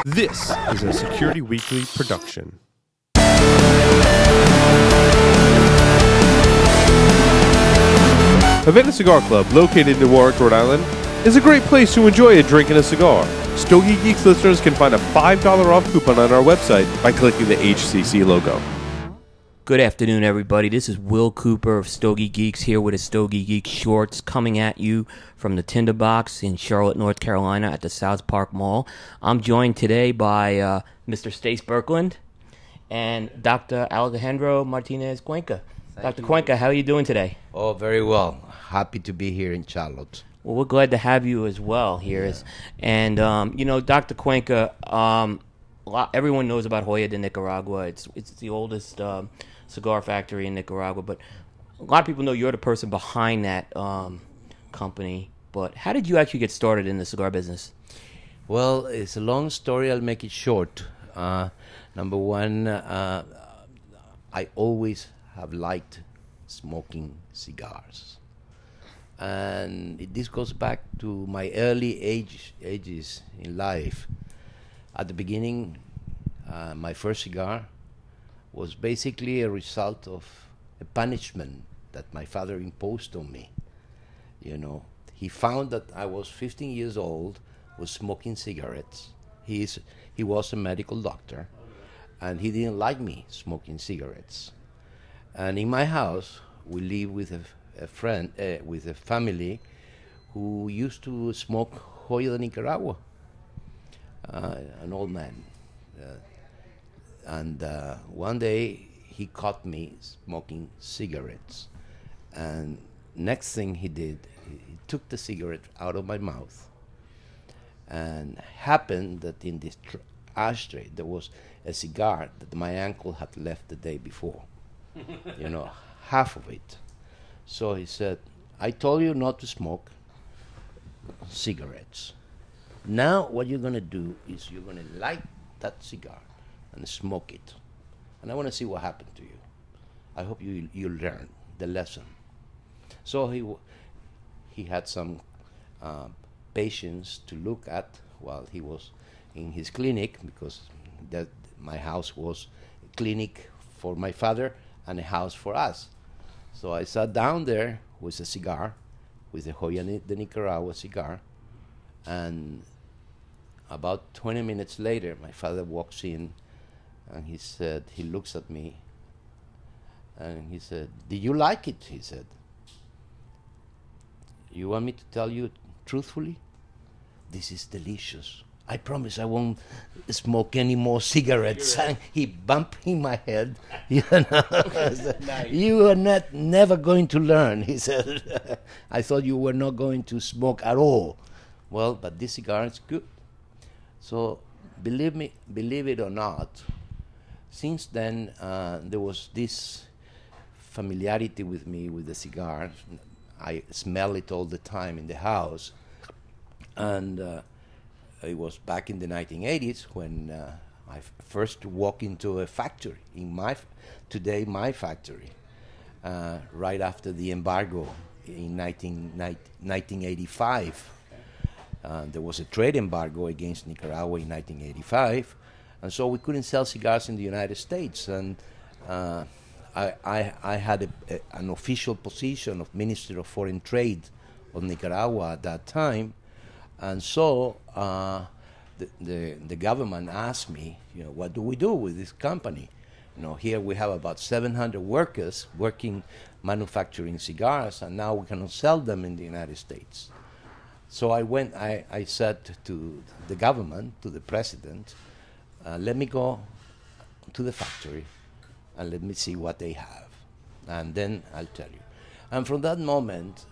This is a Security Weekly production. Havana Cigar Club, located in Warwick, Rhode Island, is a great place to enjoy a drink and a cigar. Stogie Geeks listeners can find a $5 off coupon on our website by clicking the HCC logo. Good afternoon, everybody. This is Will Cooper of Stogie Geeks here with a Stogie Geeks Shorts coming at you from the Tinder Box in Charlotte, North Carolina at the South Park Mall. I'm joined today by Mr. Stace Birkeland and Dr. Alejandro Martinez Cuenca. Dr. Cuenca, how are you doing today? Oh, very well. Happy to be here in Charlotte. Well, we're glad to have you as well here. Yeah. And, Dr. Cuenca, everyone knows about Joya de Nicaragua. It's the oldest cigar factory in Nicaragua, but a lot of people know you're the person behind that company. But how did you actually get started in the cigar business? Well, it's a long story. I'll make it short. Number one, I always have liked smoking cigars. And this goes back to my early ages in life. At the beginning, my first cigar was basically a result of a punishment that my father imposed on me. You know, he found that I was 15 years old, was smoking cigarettes. He was a medical doctor, and he didn't like me smoking cigarettes. And in my house, we live with a friend, with a family who used to smoke Joya de Nicaragua, an old man. And one day he caught me smoking cigarettes. And next thing he did, he took the cigarette out of my mouth. And happened that in this ashtray there was a cigar that my uncle had left the day before. You know, half of it. So he said, I told you not to smoke cigarettes. Now what you're going to do is you're going to light that cigar and smoke it. And I want to see what happened to you. I hope you learn the lesson. So he had some patients to look at while he was in his clinic, because my house was a clinic for my father and a house for us. So I sat down there with a cigar, with a Joya de Nicaragua cigar, and about 20 minutes later, my father walks in, and he looks at me, and he said, "Did you like it?" He said. "You want me to tell you truthfully? This is delicious. I promise I won't smoke any more cigarettes." And he bumped in my head. You know, nice. "You are never going to learn," he said. "I thought you were not going to smoke at all." Well, but this cigar is good. So believe it or not, since then there was this familiarity with me with the cigar. I smell it all the time in the house. And it was back in the 1980s when I first walked into a factory, my factory, right after the embargo in 1985. There was a trade embargo against Nicaragua in 1985, and so we couldn't sell cigars in the United States. And I had an official position of Minister of Foreign Trade of Nicaragua at that time. And so the government asked me, you know, what do we do with this company? You know, here we have about 700 workers working, manufacturing cigars, and now we cannot sell them in the United States. So I said to the government, to the president, let me go to the factory and let me see what they have. And then I'll tell you. And from that moment,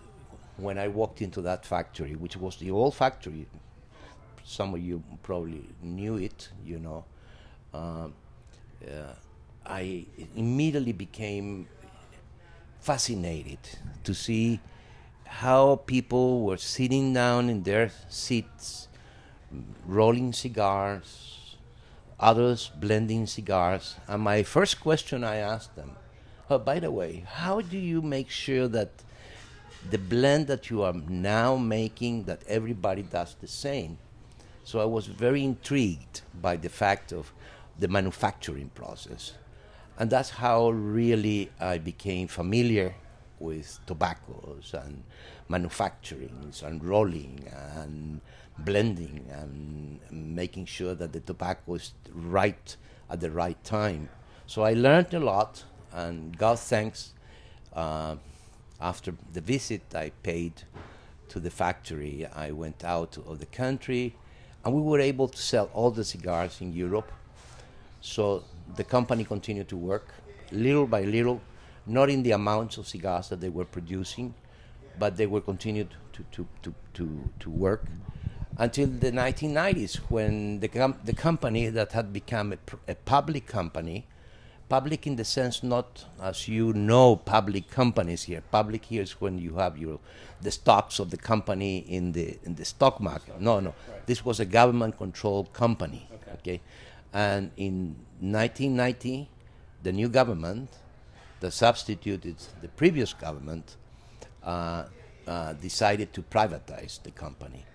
when I walked into that factory, which was the old factory, some of you probably knew it, you know, I immediately became fascinated to see how people were sitting down in their seats, rolling cigars, others blending cigars. And my first question I asked them, oh, by the way, how do you make sure that the blend that you are now making, that everybody does the same? So I was very intrigued by the fact of the manufacturing process. And that's how really I became familiar with tobaccos and manufacturing and rolling and blending and making sure that the tobacco is right at the right time. So I learned a lot, and God thanks, after the visit I paid to the factory, I went out of the country, and we were able to sell all the cigars in Europe. So the company continued to work little by little, not in the amounts of cigars that they were producing, but they were continued to work until the 1990s, when the company that had become a public company, public in the sense not as you know public companies here. Public here is when you have the stocks of the company in the stock market. No. Right. This was a government-controlled company. Okay, and in 1990, the new government that substituted the previous government decided to privatize the company.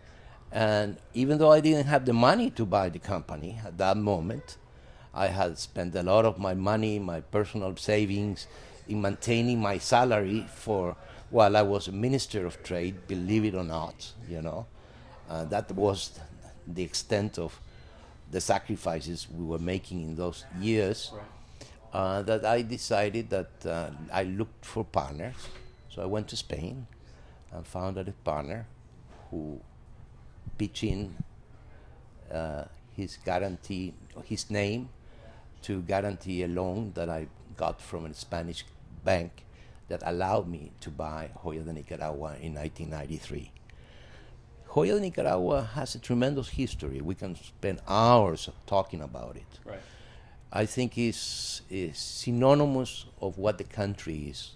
And even though I didn't have the money to buy the company at that moment, I had spent a lot of my money, my personal savings, in maintaining my salary while I was a Minister of Trade, believe it or not, that was the extent of the sacrifices we were making in those years. Right. That I decided that I looked for partners. So I went to Spain and found a partner who pitched in his name to guarantee a loan that I got from a Spanish bank that allowed me to buy Joya de Nicaragua in 1993. Joya de Nicaragua has a tremendous history. We can spend hours talking about it. Right. I think is synonymous of what the country is.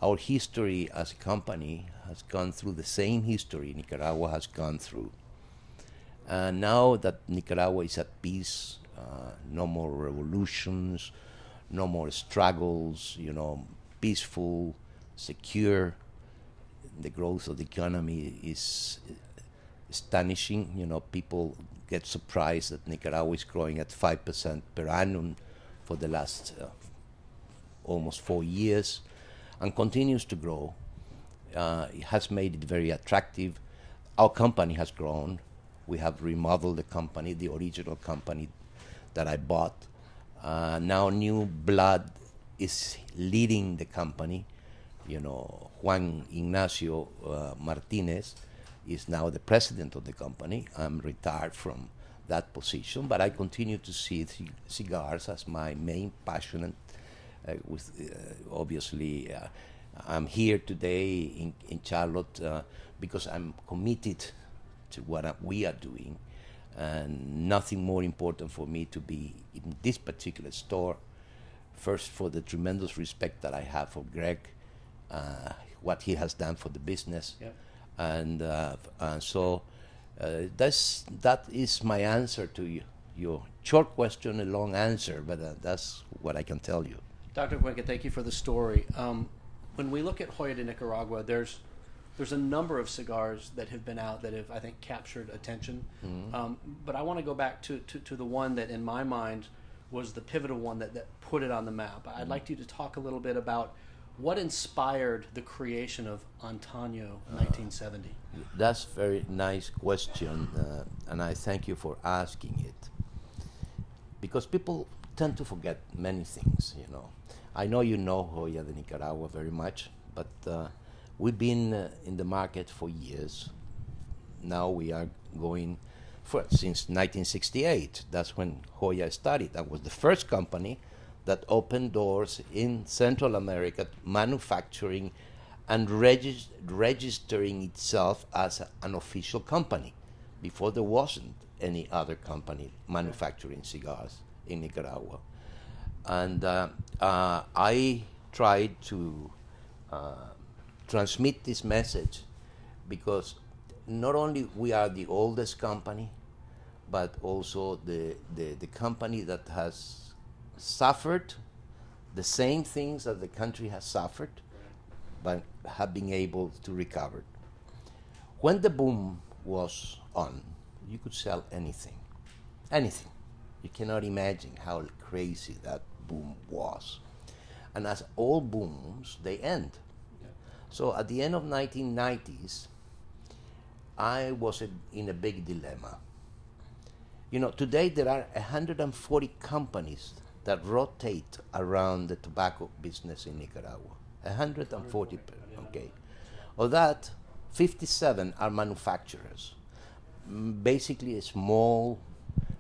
Our history as a company has gone through the same history Nicaragua has gone through. And now that Nicaragua is at peace, no more revolutions, no more struggles, peaceful, secure. The growth of the economy is astonishing. People get surprised that Nicaragua is growing at 5% per annum for the last almost 4 years, and continues to grow. It has made it very attractive. Our company has grown. We have remodeled the company, the original company that I bought. Now new blood is leading the company. Juan Ignacio Martinez is now the president of the company. I'm retired from that position, but I continue to see cigars as my main passion. Obviously, I'm here today in Charlotte because I'm committed to what we are doing, and nothing more important for me to be in this particular store. First, for the tremendous respect that I have for Greg, what he has done for the business. Yep. And so that is my answer to your short question, a long answer, but that's what I can tell you. Dr. Cuenca, thank you for the story. When we look at Joya de Nicaragua, there's a number of cigars that have been out that have, I think, captured attention. Mm-hmm. But I want to go back to the one that, in my mind, was the pivotal one that put it on the map. I'd like you to talk a little bit about what inspired the creation of Antaño 1970. That's a very nice question, and I thank you for asking it. Because people tend to forget many things, I know you know Joya de Nicaragua very much, but we've been in the market for years. Now we are going since 1968. That's when Joya started. That was the first company that opened doors in Central America, manufacturing and registering itself as an official company. Before, there wasn't any other company manufacturing cigars in Nicaragua. And I tried to transmit this message because not only we are the oldest company, but also the company that has suffered the same things that the country has suffered, but have been able to recover. When the boom was on, you could sell anything. Anything. You cannot imagine how crazy that boom was. And as all booms, they end. So at the end of 1990s, I was in a big dilemma. You know, today there are 140 companies that rotate around the tobacco business in Nicaragua. 140, okay. Of that, 57 are manufacturers. Basically small,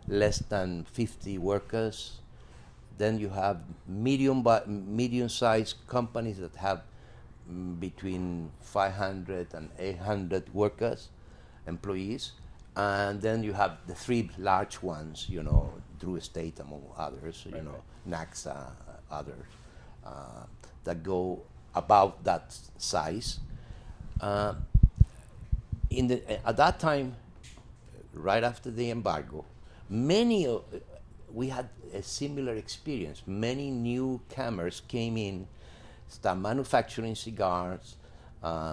less than 50 workers. Then you have medium-sized companies that have between 500 and 800 workers, employees. And then you have the three large ones, you know, Drew Estate among others, you know, Naxa, others, that go about that size. At that time, right after the embargo, we had a similar experience. Many newcomers came in, started manufacturing cigars,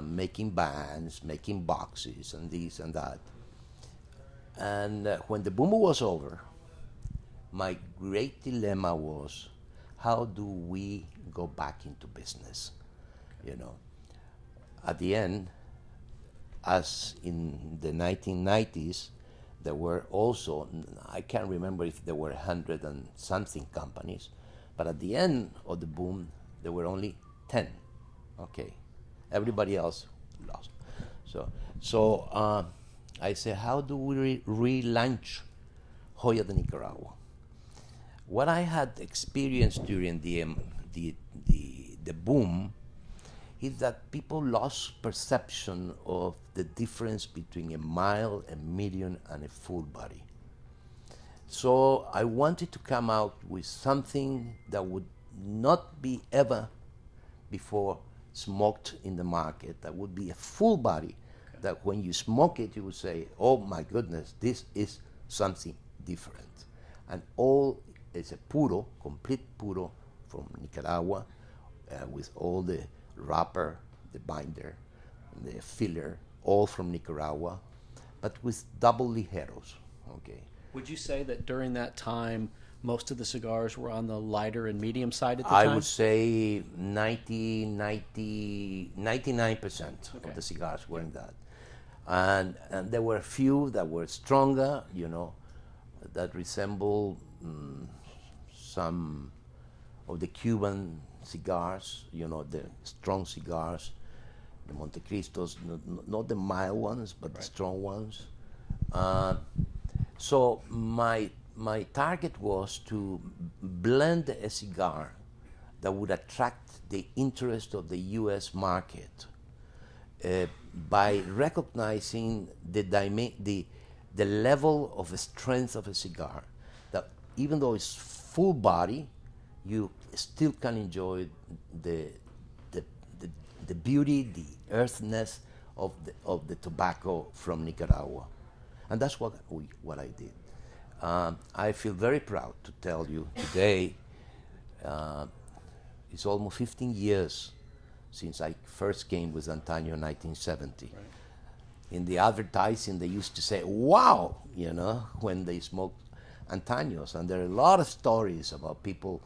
making bands, making boxes, and this and that. And when the boom was over, my great dilemma was, how do we go back into business? You know, at the end, as in the 1990s, there were also, I can't remember if there were 100 and something companies, but at the end of the boom, there were only 10. Okay, everybody else lost. So I said, how do we relaunch Joya de Nicaragua? What I had experienced during the boom is that people lost perception of the difference between a mild, a medium, and a full body. So I wanted to come out with something that would not be ever before smoked in the market, that would be a full body, that when you smoke it, you would say, oh my goodness, this is something different. And all is a puro, complete puro from Nicaragua, with all the wrapper, the binder, the filler, all from Nicaragua, but with double ligeros, okay. Would you say that during that time, most of the cigars were on the lighter and medium side at the time? I would say 99% of the cigars were in that. And there were a few that were stronger, you know, that resemble some of the Cuban cigars, you know, the strong cigars, the Montecristos, not the mild ones, but the strong ones. So my target was to blend a cigar that would attract the interest of the U.S. market by recognizing the level of strength of a cigar, that even though it's full body, you still can enjoy the beauty, the earthiness of the tobacco from Nicaragua, and that's what I did. I feel very proud to tell you today. It's almost 15 years since I first came with Antaño in 1970. Right. In the advertising, they used to say, wow, you know, when they smoked Antaños. And there are a lot of stories about people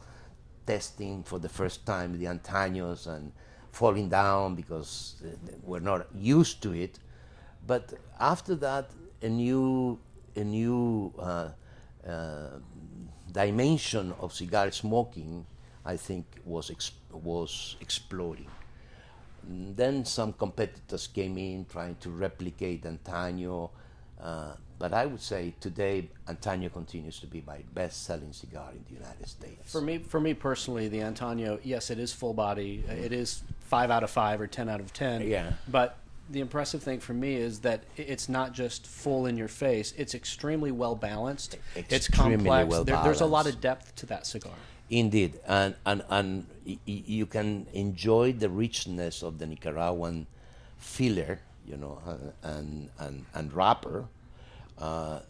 testing for the first time the Antaños and falling down because they were not used to it. But after that, a new dimension of cigar smoking, I think, was exploding. Then some competitors came in trying to replicate Antaño, but I would say today Antaño continues to be my best-selling cigar in the United States. For me personally, the Antaño, yes, it is full body. It is 5 out of 5 or 10 out of 10. Yeah. But the impressive thing for me is that it's not just full in your face. It's extremely well balanced. It's complex. Well there's a lot of depth to that cigar. Indeed, and you can enjoy the richness of the Nicaraguan filler, you know, and wrapper. I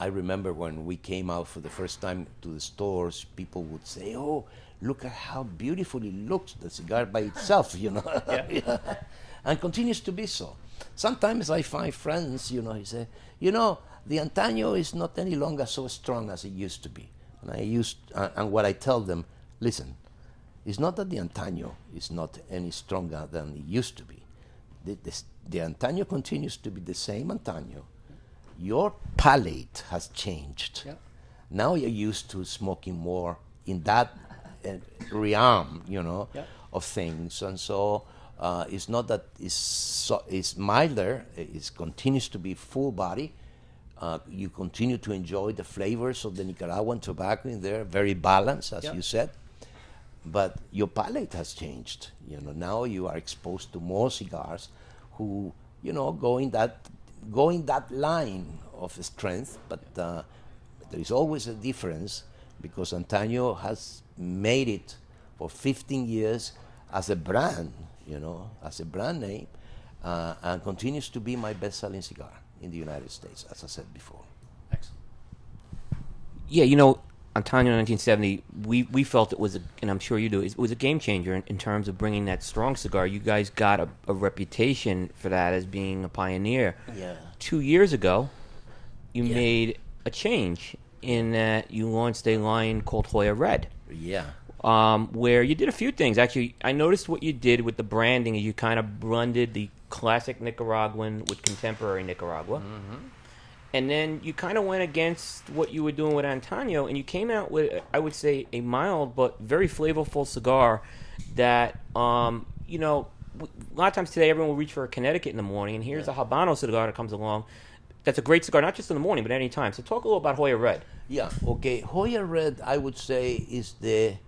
remember when we came out for the first time to the stores, people would say, "Oh, look at how beautiful it looks, the cigar by itself," you know, yeah. And continues to be so. Sometimes I find friends, he say, the Antaño is not any longer so strong as it used to be. And what I tell them, listen, it's not that the Antaño is not any stronger than it used to be. The Antaño continues to be the same Antaño. Your palate has changed. Yep. Now you're used to smoking more in that realm, Yep. of things. And so it's not that it's milder, it continues to be full body. You continue to enjoy the flavors of the Nicaraguan tobacco in there, very balanced, as Yep. you said. But your palate has changed. Now you are exposed to more cigars who, going that line of strength. But there is always a difference because Antaño has made it for 15 years as a brand, as a brand name, and continues to be my best-selling cigar in the United States, as I said before. Excellent. Yeah, Antaño 1970, we felt it was, and I'm sure you do, it was a game changer in terms of bringing that strong cigar. You guys got a reputation for that as being a pioneer. Yeah. 2 years ago, you Yeah. made a change in that you launched a line called Joya Red. Yeah. Where you did a few things. Actually, I noticed what you did with the branding is you kind of blended the classic Nicaraguan with contemporary Nicaragua. Mm-hmm. And then you kind of went against what you were doing with Antaño, and you came out with, I would say, a mild but very flavorful cigar that, a lot of times today everyone will reach for a Connecticut in the morning, and here's a Habano cigar that comes along. That's a great cigar, not just in the morning, but any time. So talk a little about Joya Red. Yeah, okay. Joya Red, I would say, is the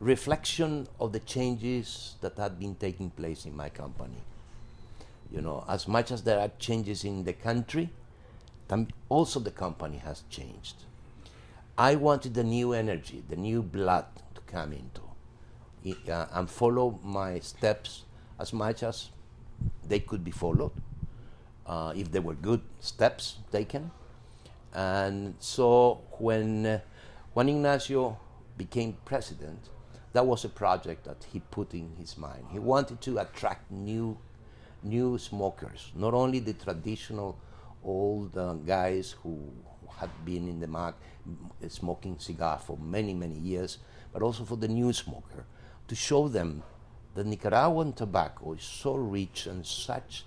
reflection of the changes that have been taking place in my company. As much as there are changes in the country, also the company has changed. I wanted the new energy, the new blood to come into and follow my steps as much as they could be followed, if they were good steps taken. And so when Juan Ignacio became president, that was a project that he put in his mind. He wanted to attract new smokers, not only the traditional old guys who had been in the market smoking cigar for many, many years, but also for the new smoker, to show them that Nicaraguan tobacco is so rich and such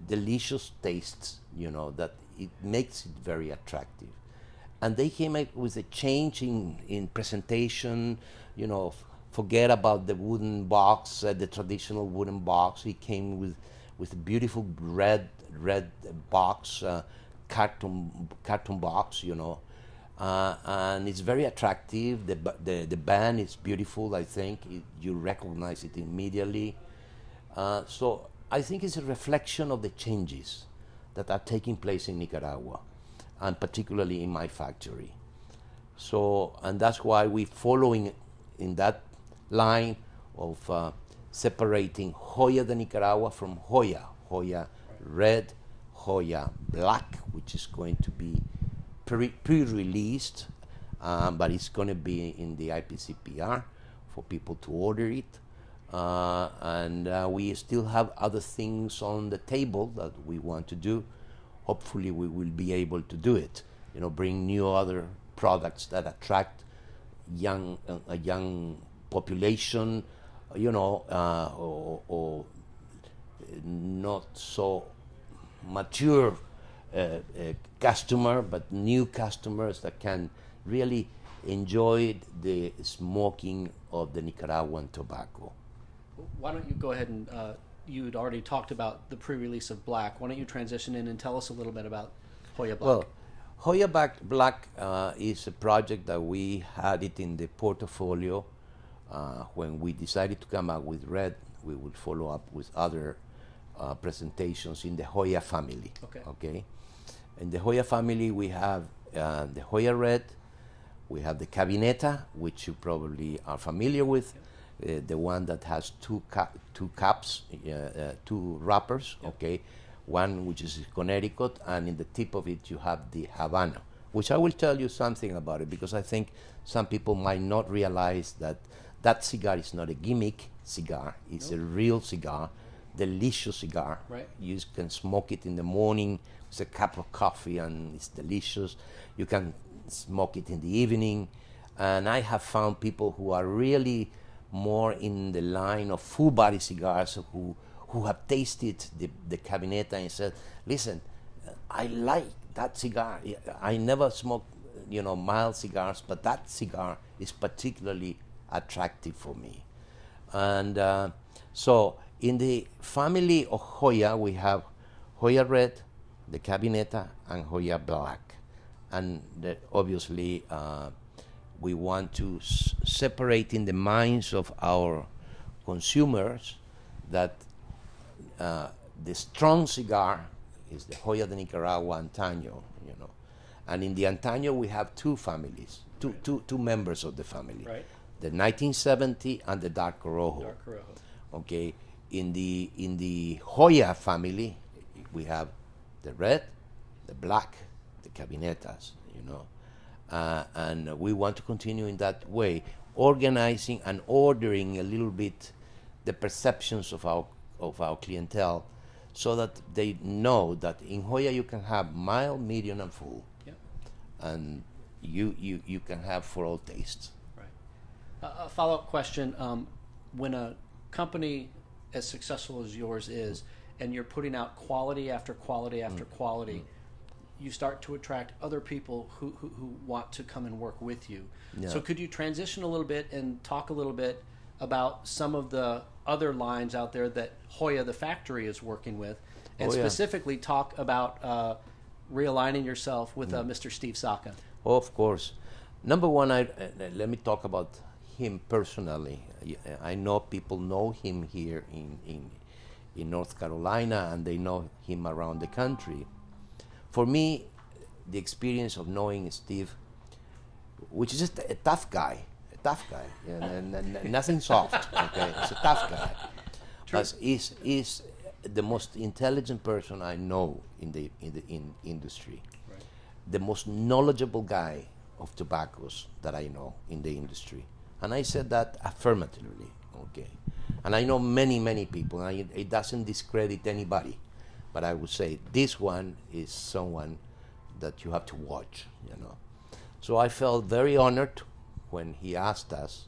delicious tastes, that it makes it very attractive. And they came up with a change in presentation, forget about the wooden box, the traditional wooden box. He came with a beautiful red box, carton box, and it's very attractive. The band is beautiful. I think you recognize it immediately. So I think it's a reflection of the changes that are taking place in Nicaragua, and particularly in my factory. So, and that's why we're following in that line of separating Joya de Nicaragua from Joya Red, Joya Black, which is going to be pre-released, but it's going to be in the IPCPR for people to order it. And we still have other things on the table that we want to do. Hopefully we will be able to do it, bring new other products that attract a young population, or not so mature customer, but new customers that can really enjoy the smoking of the Nicaraguan tobacco. Why don't you go ahead and you'd already talked about the pre-release of Black. Why don't you transition in and tell us a little bit about Joya Black? Well, Joya Black is a project that we had it in the portfolio. When we decided to come out with Red, we would follow up with other presentations in the Joya family. Okay. In the Joya family, we have the Joya Red, we have the Cabineta, which you probably are familiar with. The one that has two caps, two wrappers, okay, one which is Connecticut, and in the tip of it you have the Habano, which I will tell you something about it, because I think some people might not realize that that cigar is not a gimmick cigar, it's a real cigar delicious cigar. Right. You can smoke it in the morning with a cup of coffee, and it's delicious. You can smoke it in the evening, and I have found people who are really more in the line of full body cigars who have tasted the Cabineta and said, listen, I like that cigar. I never smoke, mild cigars, but that cigar is particularly attractive for me. And so in the family of Joya, we have Joya Red, the Cabineta, and Joya Black. And obviously, we want to separate in the minds of our consumers that the strong cigar is the Joya de Nicaragua Antaño, And in the Antaño, we have two families, two members of the family. Right. The 1970 and the Dark Rojo. Dark Rojo. Okay. In the Joya family, we have the red, the black, the Cabinetas, and we want to continue in that way, organizing and ordering a little bit the perceptions of our clientele, so that they know that in Joya you can have mild, medium, and full, Yep. and you can have for all tastes. Right. A follow-up question: when a company as successful as yours is, and you're putting out quality after quality after quality, you start to attract other people who want to come and work with you. Yeah. So could you transition a little bit and talk a little bit about some of the other lines out there that Joya the factory is working with, and specifically talk about realigning yourself with Mr. Steve Saka? Of course. Number one, let me talk about him personally. I know people know him here in North Carolina, and they know him around the country. For me, the experience of knowing Steve, which is just a tough guy, and nothing soft. Okay, it's a tough guy. But is the most intelligent person I know in the industry, Right. the most knowledgeable guy of tobaccos that I know in the industry, and I said that affirmatively. Okay, and I know many people, and it doesn't discredit anybody. But I would say this one is someone that you have to watch, So I felt very honored when he asked us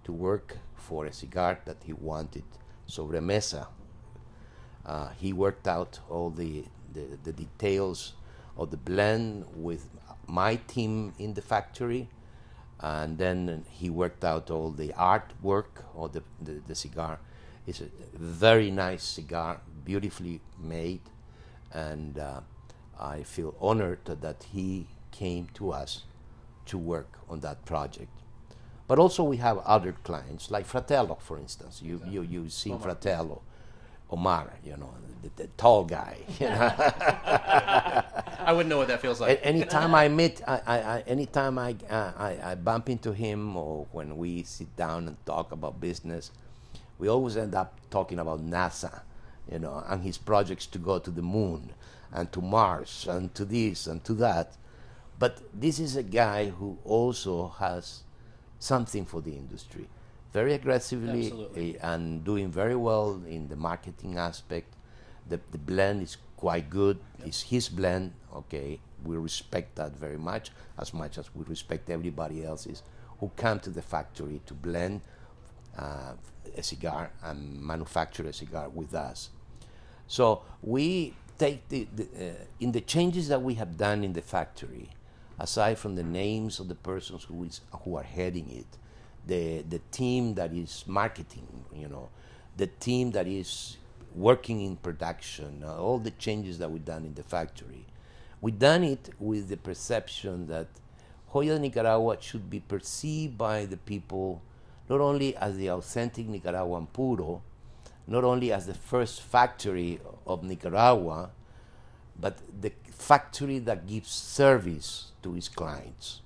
to work for a cigar that he wanted, Sobremesa. He worked out all the details of the blend with my team in the factory, and then he worked out all the artwork of the cigar. It's a very nice cigar, beautifully made, and I feel honored that he came to us to work on that project. But also we have other clients, like Fratello, for instance. You see Omar. Fratello, Omar, the tall guy. I wouldn't know what that feels like. Anytime I meet, anytime I bump into him, or when we sit down and talk about business, we always end up talking about NASA, and his projects to go to the moon and to Mars and to this and to that. But this is a guy who also has something for the industry, very aggressively. Absolutely. And doing very well in the marketing aspect. The blend is quite good. Yep. It's his blend. Okay, we respect that very much as we respect everybody else's who come to the factory to blend a cigar and manufacture a cigar with us. So we take in the changes that we have done in the factory, aside from the names of the persons who are heading it, the team that is marketing, the team that is working in production, all the changes that we've done in the factory. We've done it with the perception that Joya de Nicaragua should be perceived by the people not only as the authentic Nicaraguan puro, not only as the first factory of Nicaragua, but the factory that gives service to its clients.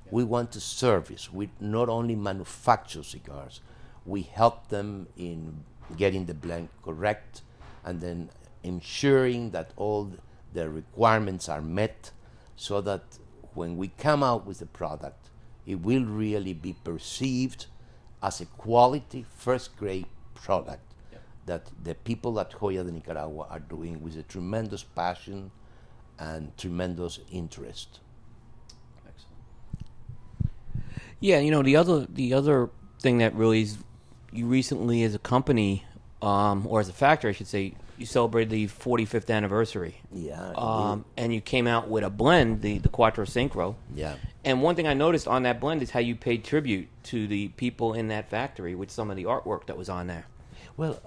Yeah. We want to service. We not only manufacture cigars, we help them in getting the blend correct, and then ensuring that all the requirements are met, so that when we come out with a product, it will really be perceived as a quality, first-grade product. Yep. that the people at Joya de Nicaragua are doing with a tremendous passion and tremendous interest. Yeah, the other thing that really is, you recently as a company, or as a factory, I should say, you celebrated the 45th anniversary. Yeah. And you came out with a blend, the Quattro Synchro. Yeah. And one thing I noticed on that blend is how you paid tribute to the people in that factory with some of the artwork that was on there. Well,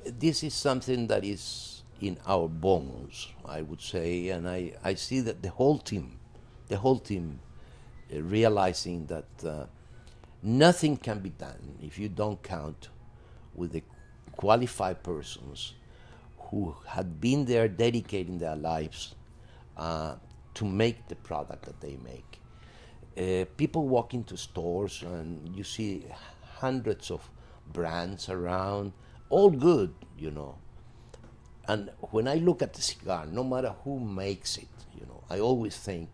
this is something that is in our bones, I would say, and I see that the whole team realizing that nothing can be done if you don't count with the qualified persons who had been there dedicating their lives to make the product that they make. People walk into stores and you see hundreds of brands around, all good, And when I look at the cigar, no matter who makes it, I always think,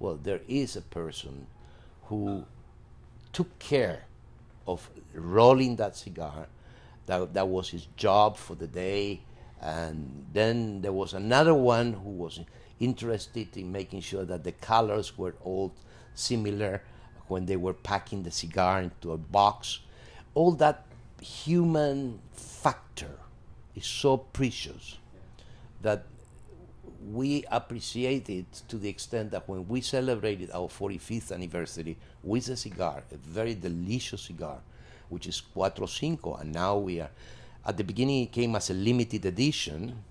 well, there is a person who took care of rolling that cigar. That was his job for the day. And then there was another one who was interested in making sure that the colors were all similar when they were packing the cigar into a box. All that human factor is so precious that we appreciate it to the extent that when we celebrated our 45th anniversary with a cigar, a very delicious cigar, which is Cuatro Cinco, and now we are, at the beginning it came as a limited edition,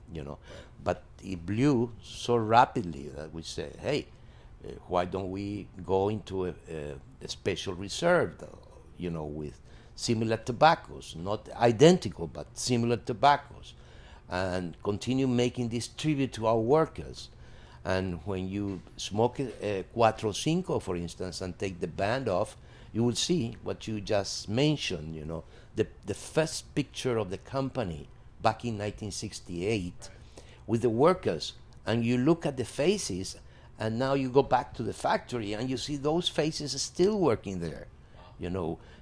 but it blew so rapidly that we said, hey, why don't we go into a special reserve, with similar tobaccos, not identical, but similar tobaccos, and continue making this tribute to our workers. And when you smoke a Cuatro Cinco, for instance, and take the band off, you will see what you just mentioned, the first picture of the company back in 1968 with the workers, and you look at the faces, and now you go back to the factory and you see those faces still working there,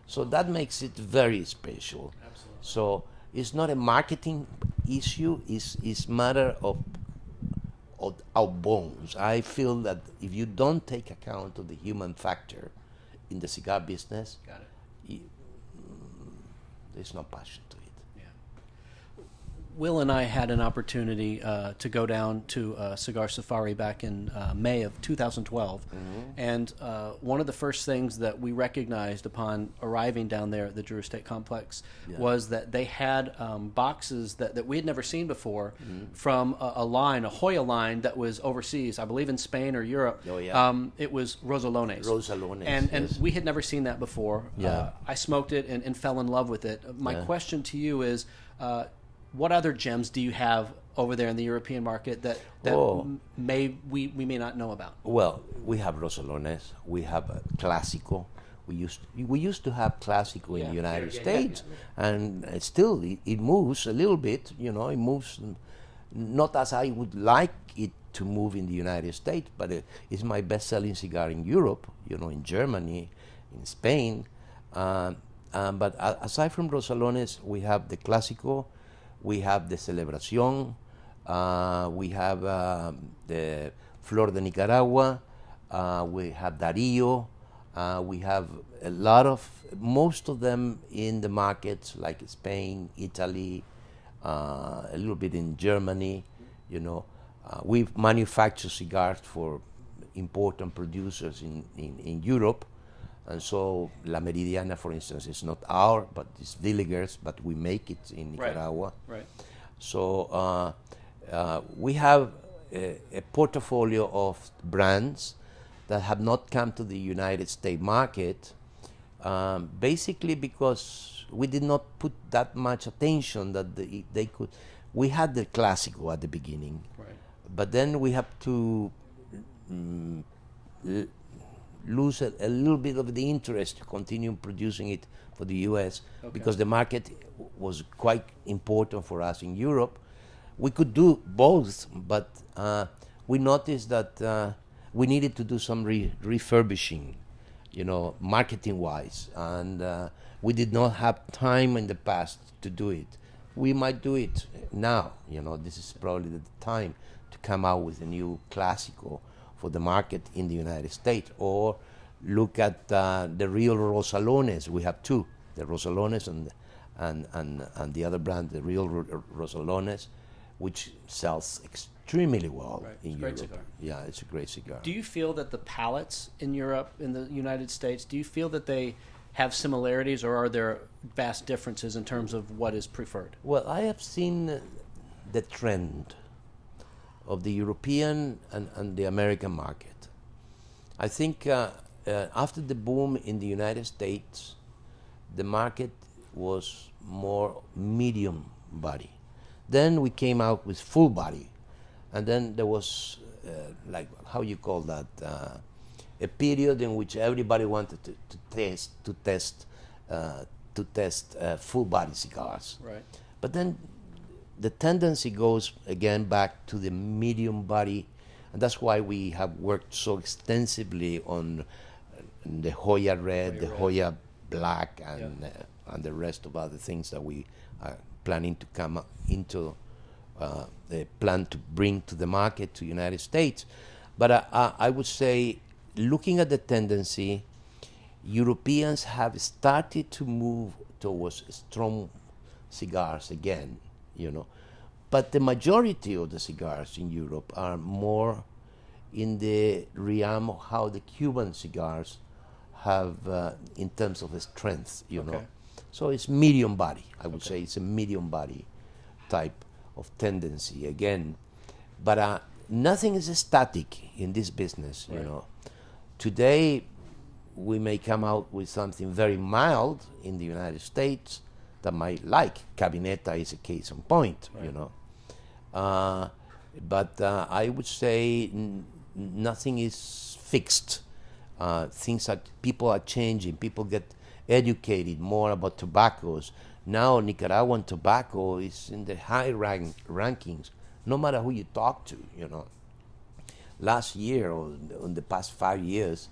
So that makes it very special. Absolutely. So it's not a marketing issue, it's matter of our bones. I feel that if you don't take account of the human factor in the cigar business, Got it. There's no passion to it. Will and I had an opportunity to go down to Cigar Safari back in May of 2012. And one of the first things that we recognized upon arriving down there at the Drew Estate Complex was that they had boxes that we had never seen before from a Joya line that was overseas, I believe in Spain or Europe. Oh, yeah. It was Rosalones. Rosalones, And yes. we had never seen that before. Yeah. I smoked it and fell in love with it. My question to you is, what other gems do you have over there in the European market that we may not know about? Well, we have Rosalones, we have Clásico. We used to have Clásico in the United States, and still it moves a little bit. It moves not as I would like it to move in the United States, but it's my best-selling cigar in Europe. In Germany, in Spain. But aside from Rosalones, we have the Clásico. We have the Celebración, we have the Flor de Nicaragua, we have Darío, we have a lot of, most of them in the markets like Spain, Italy, a little bit in Germany, we manufacture cigars for important producers in Europe. And so La Meridiana, for instance, is not our, but it's Villiger's, but we make it in Nicaragua. Right. So we have a portfolio of brands that have not come to the United States market, basically because we did not put that much attention that they could. We had the Clásico at the beginning, but then we have to lose a little bit of the interest to continue producing it for the U.S. because the market was quite important for us in Europe. We could do both, but we noticed that we needed to do some refurbishing, marketing-wise, and we did not have time in the past to do it. we might do it now. This is probably the time to come out with a new classical for the market in the United States, or look at the real Rosalones. We have two, the Rosalones and the other brand, the real Rosalones, which sells extremely well in It's a Europe. great cigar. Yeah, it's a great cigar. Do you feel that the palates in Europe, in the United States, do you feel that they have similarities, or are there vast differences in terms of what is preferred? Well, I have seen the trend of the European and the American market. I think after the boom in the United States, the market was more medium body. Then we came out with full body, and then there was like, how you call that, a period in which everybody wanted to test full body cigars. Right. But then the tendency goes again back to the medium body, and that's why we have worked so extensively on the Joya Red, the Joya Black, and the rest of other things that we are planning to come into the plan to bring to the market to United States. But I would say, looking at the tendency, Europeans have started to move towards strong cigars again, But the majority of the cigars in Europe are more in the realm of how the Cuban cigars have in terms of the strength, Okay. So it's medium body. I would say it's a medium body type of tendency again. But nothing is static in this business, Today, we may come out with something very mild in the United States that might like. Cabineta is a case in point, But I would say nothing is fixed. People are changing. People get educated more about tobaccos. Now Nicaraguan tobacco is in the high rankings, no matter who you talk to, Last year, or in the past 5 years,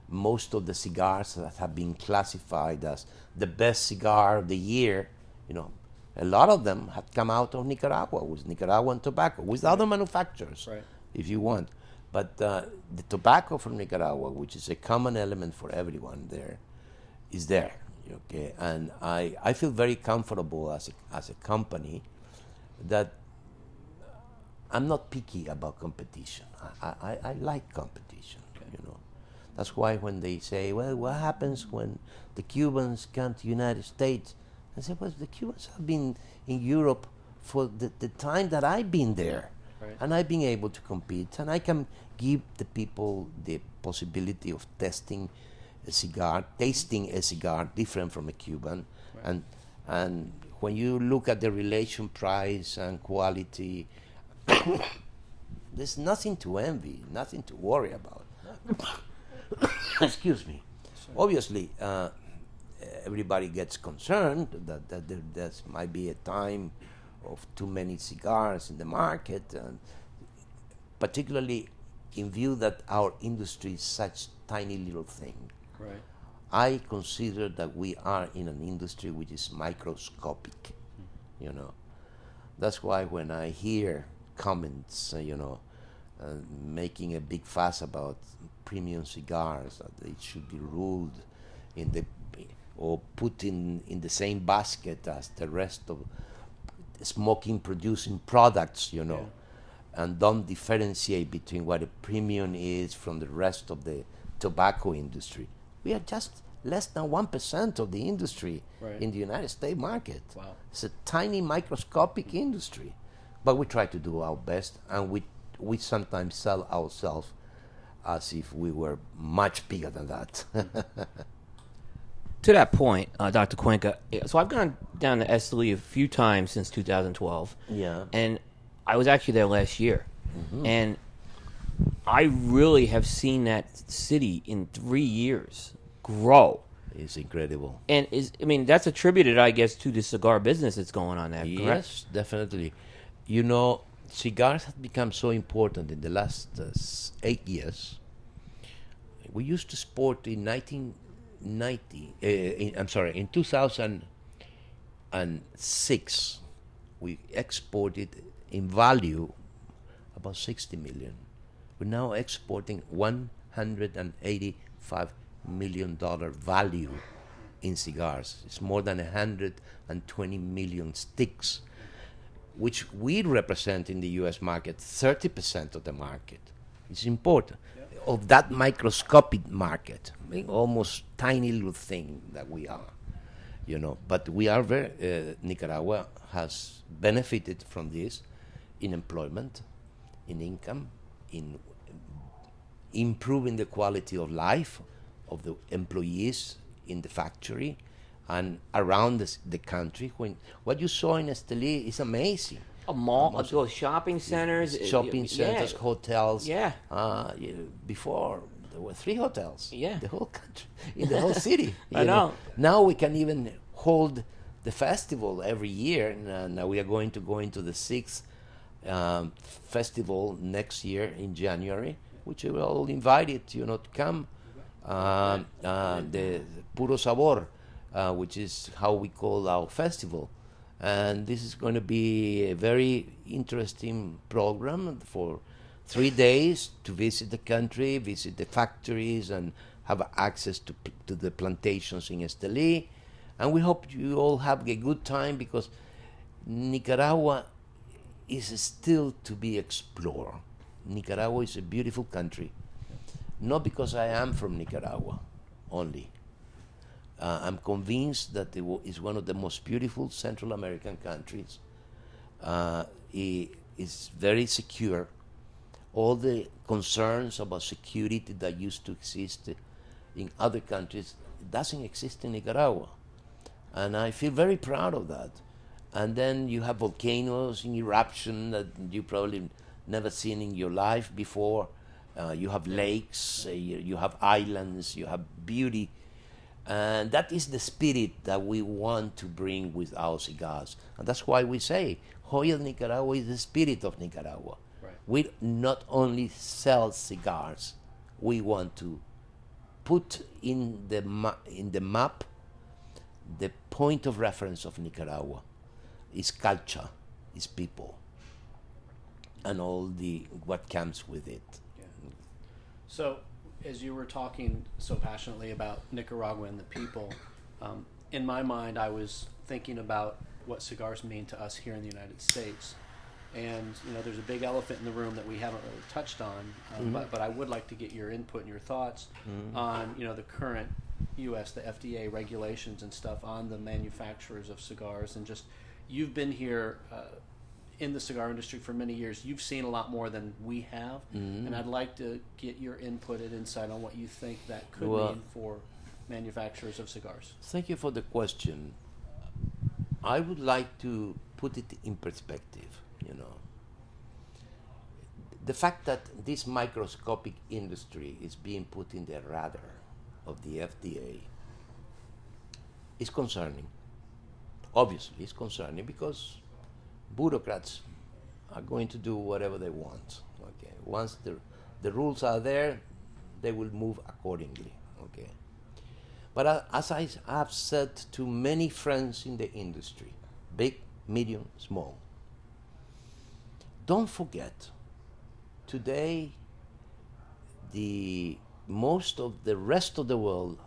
most of the cigars that have been classified as the best cigar of the year, a lot of them had come out of Nicaragua with Nicaraguan tobacco, with other manufacturers, if you want. But the tobacco from Nicaragua, which is a common element for everyone there, is there. Okay, and I feel very comfortable as a company that I'm not picky about competition. I like competition, That's why when they say, well, what happens when the Cubans come to the United States? I say, well, the Cubans have been in Europe for the time that I've been there. Right. And I've been able to compete. And I can give the people the possibility of tasting a cigar different from a Cuban. Right. And when you look at the relation price and quality, there's nothing to envy, nothing to worry about. Excuse me. Sorry. Obviously, everybody gets concerned that there might be a time of too many cigars in the market, and particularly in view that our industry is such tiny little thing. Right. I consider that we are in an industry which is microscopic, That's why when I hear comments, making a big fuss about premium cigars, that they should be ruled or put in the same basket as the rest of smoking producing products, and don't differentiate between what a premium is from the rest of the tobacco industry. We are just less than 1% of the industry in the United States market. Wow. It's a tiny microscopic industry, but we try to do our best, and we sometimes sell ourselves as if we were much bigger than that. To that point, Dr. Cuenca, so I've gone down to Esteli a few times since 2012. Yeah. And I was actually there last year. And I really have seen that city in 3 years grow. It's incredible. And that's attributed, I guess, to the cigar business that's going on there, correct? Yes, definitely. Cigars have become so important in the last 8 years. We used to sport in 2006, we exported in value about 60 million. We're now exporting $185 million value in cigars. It's more than 120 million sticks, which we represent in the U.S. market 30% of the market. It's important. Of that microscopic market, almost tiny little thing that we are, But we are very, Nicaragua has benefited from this in employment, in income, in improving the quality of life of the employees in the factory and around the country. What you saw in Esteli is amazing. A mall, those shopping centers. Shopping centers, hotels. Yeah. Before, there were 3 hotels. Yeah. The whole country, in the whole city. I know. Now we can even hold the festival every year. Now we are going to go into the 6th festival next year in January, which we will all invited, to come. The Puro Sabor, which is how we call our festival. And this is going to be a very interesting program for 3 days to visit the country, visit the factories, and have access to the plantations in Esteli. And we hope you all have a good time, because Nicaragua is still to be explored. Nicaragua is a beautiful country, not because I am from Nicaragua only. I'm convinced that it is one of the most beautiful Central American countries. It is very secure. All the concerns about security that used to exist in other countries doesn't exist in Nicaragua. And I feel very proud of that. And then you have volcanoes in eruption that you probably never seen in your life before. You have lakes, you have islands, you have beauty. And that is the spirit that we want to bring with our cigars. And that's why we say Joya de Nicaragua is the spirit of Nicaragua. Right. We not only sell cigars, we want to put in the map the point of reference of Nicaragua. Is culture, is people, and all what comes with it. Yeah. So, as you were talking so passionately about Nicaragua and the people, in my mind, I was thinking about what cigars mean to us here in the United States. And there's a big elephant in the room that we haven't really touched on, but I would like to get your input and your thoughts on the current U.S., the FDA regulations and stuff on the manufacturers of cigars. And just, you've been here in the cigar industry for many years. You've seen a lot more than we have, and I'd like to get your input and insight on what you think that could mean for manufacturers of cigars. Thank you for the question. I would like to put it in perspective. The fact that this microscopic industry is being put in the radar of the FDA is concerning. Obviously, it's concerning because bureaucrats are going to do whatever they want. Okay, once the rules are there, they will move accordingly. Okay, but as I have said to many friends in the industry, big, medium, small, don't forget, today most of the rest of the world,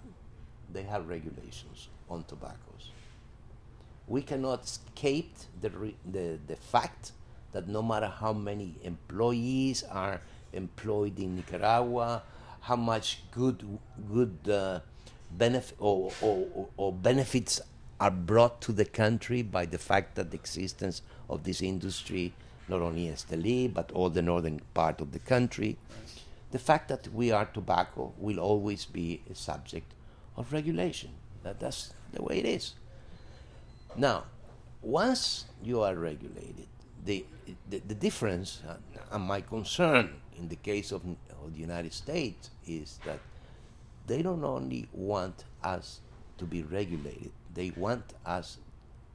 they have regulations on tobaccos. We cannot escape the fact that no matter how many employees are employed in Nicaragua, how much good benefit or benefits are brought to the country by the fact that the existence of this industry, not only in Esteli, but all the northern part of the country, the fact that we are tobacco will always be a subject of regulation. That's the way it is. Now, once you are regulated, the difference and my concern in the case of the United States is that they don't only want us to be regulated, they want us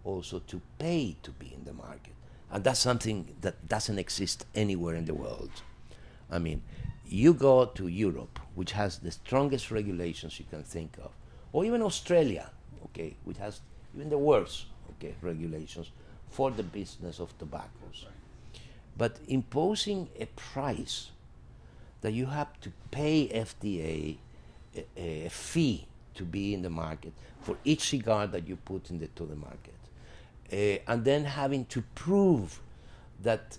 also to pay to be in the market. And that's something that doesn't exist anywhere in the world. I mean, you go to Europe, which has the strongest regulations you can think of, or even Australia, okay, which has even the worst, okay, regulations for the business of tobaccos. But imposing a price that you have to pay FDA a fee to be in the market for each cigar that you put to the market, and then having to prove that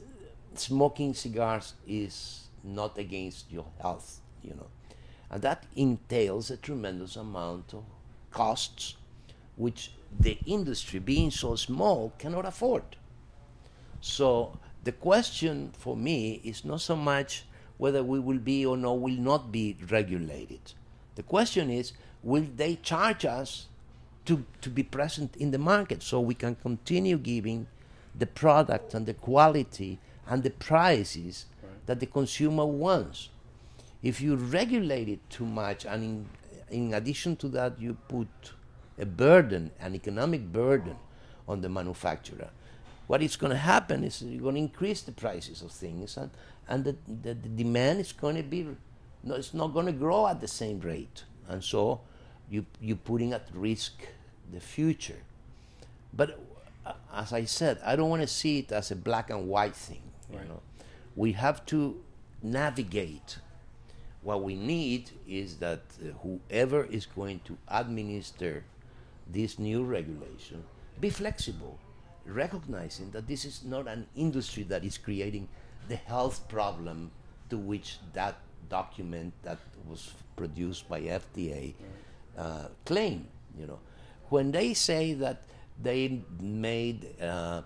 smoking cigars is not against your health, and that entails a tremendous amount of costs, which the industry, being so small, cannot afford. So the question for me is not so much whether we will be or no will not be regulated. The question is, will they charge us to be present in the market so we can continue giving the product and the quality and the prices that the consumer wants? If you regulate it too much, and in addition to that you put a burden, an economic burden on the manufacturer, what is going to happen is you're going to increase the prices of things, and the demand is going to be, no, it's not going to grow at the same rate. And so you're putting at risk the future. But as I said, I don't want to see it as a black and white thing. We have to navigate. What we need is that whoever is going to administer this new regulation be flexible, recognizing that this is not an industry that is creating the health problem to which that document that was produced by FDA claim. When they say that they made a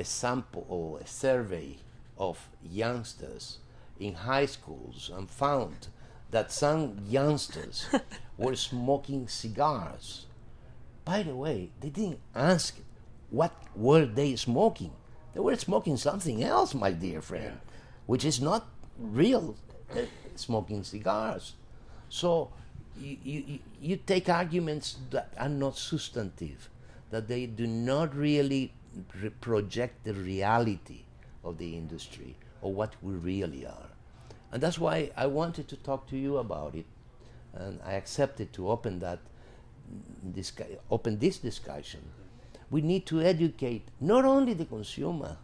sample or a survey of youngsters in high schools and found that some youngsters were smoking cigars. By the way, they didn't ask what were they smoking. They were smoking something else, my dear friend, which is not real smoking cigars. So you take arguments that are not substantive, that they do not really project the reality of the industry or what we really are. And that's why I wanted to talk to you about it, and I accepted to open this discussion. We need to educate not only the consumer,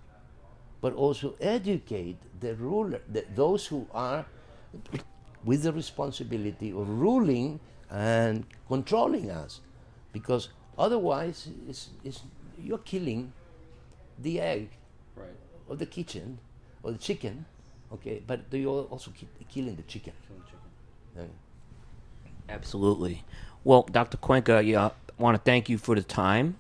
but also educate the ruler, those who are with the responsibility of ruling and controlling us, because otherwise you're killing the egg of the kitchen or the chicken, okay? But you're also killing the chicken. Absolutely. Well, Dr. Cuenca, I want to thank you for the time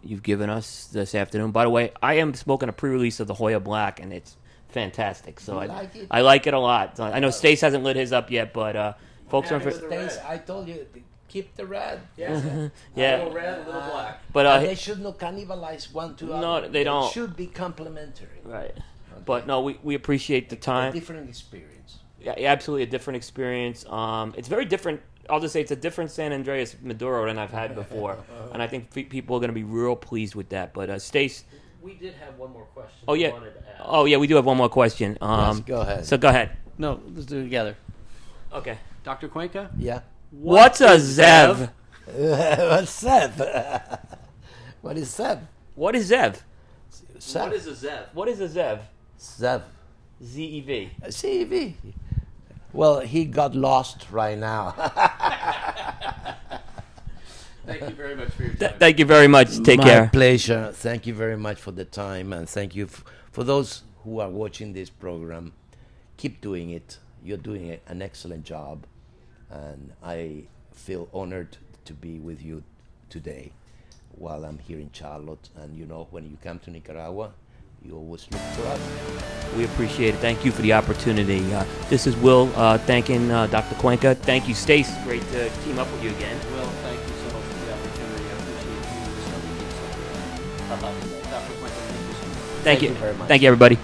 you've given us this afternoon. By the way, I am smoking a pre-release of the Joya Black, and it's fantastic. So I like it a lot. I know Stace hasn't lit his up yet, but folks are... Stace, I told you, keep the red. Yeah. A little red, a little black. But they should not cannibalize one to other. No, they don't. It should be complementary. Right. Okay. But no, we appreciate the time. A different experience. Yeah, absolutely a different experience. It's very different. I'll just say it's a different San Andreas Maduro than I've had before, and I think people are going to be real pleased with that. But Stace, we did have one more question. Oh yeah. Wanted to ask. Oh yeah, we do have one more question. Yes, go ahead. So go ahead. No, let's do it together. Okay. Dr. Cuenca? Yeah. What's a Zev? What's Zev? What is Zev? What is Zev? Zev. What is a Zev? What is a Zev? Zev. ZEV. CEV. Well, he got lost right now. Thank you very much for your time. Thank you very much. Take My care. pleasure. Thank you very much for the time, and thank you for those who are watching this program. Keep doing it. You're doing an excellent job, and I feel honored to be with you today while I'm here in Charlotte. And when you come to Nicaragua, you always look for us. We appreciate it. Thank you for the opportunity. This is Will thanking Dr. Cuenca. Thank you, Stace. Great to team up with you again. Will, thank you so much for the opportunity. I appreciate you. Dr. Cuenca, thank you so much. Thank you. very much. Thank you, everybody.